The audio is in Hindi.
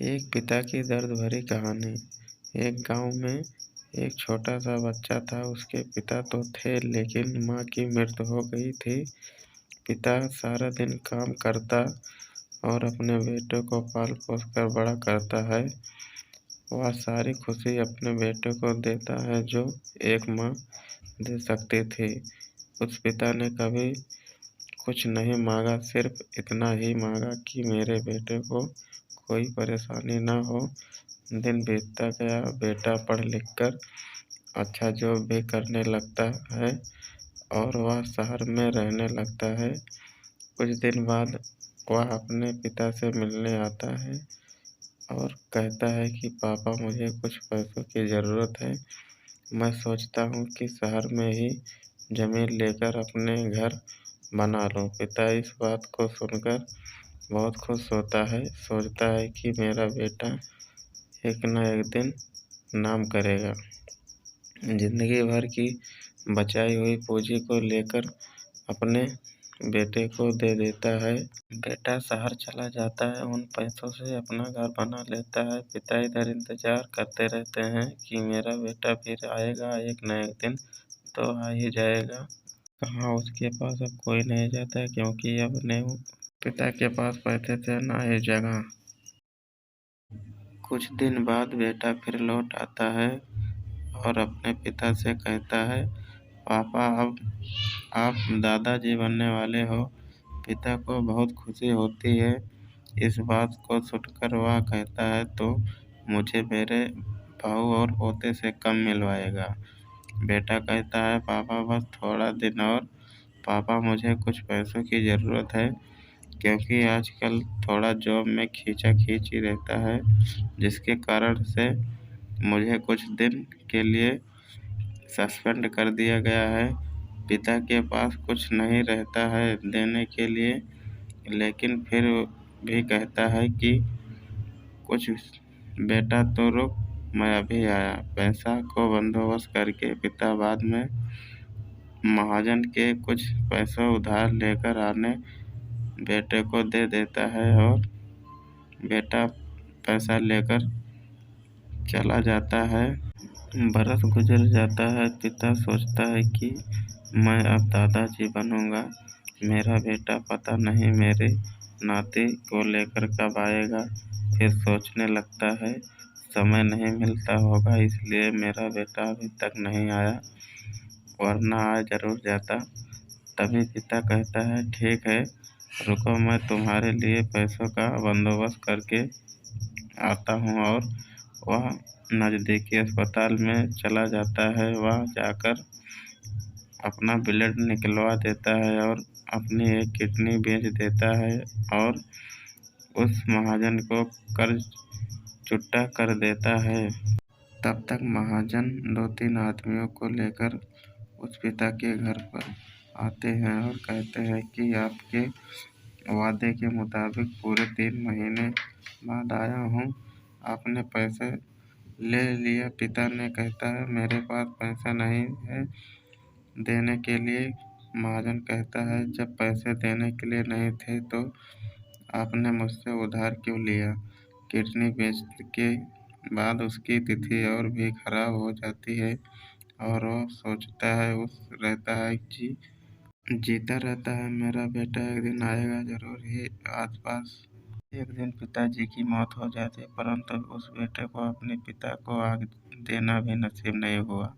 एक पिता की दर्द भरी कहानी। एक गांव में एक छोटा सा बच्चा था। उसके पिता तो थे, लेकिन माँ की मृत्यु हो गई थी। पिता सारा दिन काम करता और अपने बेटे को पाल पोस कर बड़ा करता है। वह सारी खुशी अपने बेटे को देता है जो एक माँ दे सकती थी। उस पिता ने कभी कुछ नहीं मांगा, सिर्फ इतना ही मांगा कि मेरे बेटे को कोई परेशानी न हो। दिन बीतता गया, बेटा पढ़ लिख कर अच्छा जॉब भी करने लगता है और वह शहर में रहने लगता है। कुछ दिन बाद वह अपने पिता से मिलने आता है और कहता है कि पापा, मुझे कुछ पैसों की ज़रूरत है। मैं सोचता हूँ कि शहर में ही ज़मीन लेकर अपने घर बना लूँ। पिता इस बात को सुनकर बहुत खुश होता है, सोचता है कि मेरा बेटा एक न एक दिन नाम करेगा। जिंदगी भर की बचाई हुई पूंजी को लेकर अपने बेटे को दे देता है। बेटा शहर चला जाता है, उन पैसों से अपना घर बना लेता है। पिता इधर इंतजार करते रहते हैं कि मेरा बेटा फिर आएगा, एक न एक दिन तो आ ही जाएगा। कहाँ उसके पास अब कोई नहीं जाता, क्योंकि अब नहीं पिता के पास पैसे थे ना ही जगह। कुछ दिन बाद बेटा फिर लौट आता है और अपने पिता से कहता है, पापा, अब आप दादाजी बनने वाले हो। पिता को बहुत खुशी होती है। इस बात को सुनकर वह कहता है, तो मुझे मेरे बहू और पोते से कम मिलवाएगा। बेटा कहता है, पापा बस थोड़ा दिन और। पापा, मुझे कुछ पैसों की ज़रूरत है, क्योंकि आजकल थोड़ा जॉब में खींचा खींची रहता है, जिसके कारण से मुझे कुछ दिन के लिए सस्पेंड कर दिया गया है। पिता के पास कुछ नहीं रहता है देने के लिए, लेकिन फिर भी कहता है कि कुछ। बेटा तो रुक, मैं अभी आया। पैसा को बंदोबस्त करके पिता बाद में महाजन के कुछ पैसों उधार लेकर आने बेटे को दे देता है और बेटा पैसा लेकर चला जाता है। बरस गुजर जाता है। पिता सोचता है कि मैं अब दादाजी बनूंगा। मेरा बेटा पता नहीं मेरे नाती को लेकर कब आएगा। फिर सोचने लगता है, समय नहीं मिलता होगा, इसलिए मेरा बेटा अभी तक नहीं आया, वरना आज जरूर जाता। तभी पिता कहता है, ठीक है, रुको, मैं तुम्हारे लिए पैसों का बंदोबस्त करके आता हूँ। और वह नज़दीकी अस्पताल में चला जाता है। वह जाकर अपना ब्लड निकलवा देता है और अपनी एक किडनी बेच देता है और उस महाजन को कर्ज चुकता कर देता है। तब तक महाजन 2-3 आदमियों को लेकर उस पिता के घर पर आते हैं और कहते हैं कि आपके वादे के मुताबिक पूरे 3 महीने बाद आया हूँ, आपने पैसे ले लिया। पिता ने कहता है, मेरे पास पैसा नहीं है देने के लिए। महाजन कहता है, जब पैसे देने के लिए नहीं थे तो आपने मुझसे उधार क्यों लिया। किडनी बेच के बाद उसकी तिथि और भी खराब हो जाती है और वो सोचता है, उस रहता है जी जीता रहता है, मेरा बेटा एक दिन आएगा जरूर ही आसपास। एक दिन पिताजी की मौत हो जाती है, परंतु उस बेटे को अपने पिता को आग देना भी नसीब नहीं हुआ।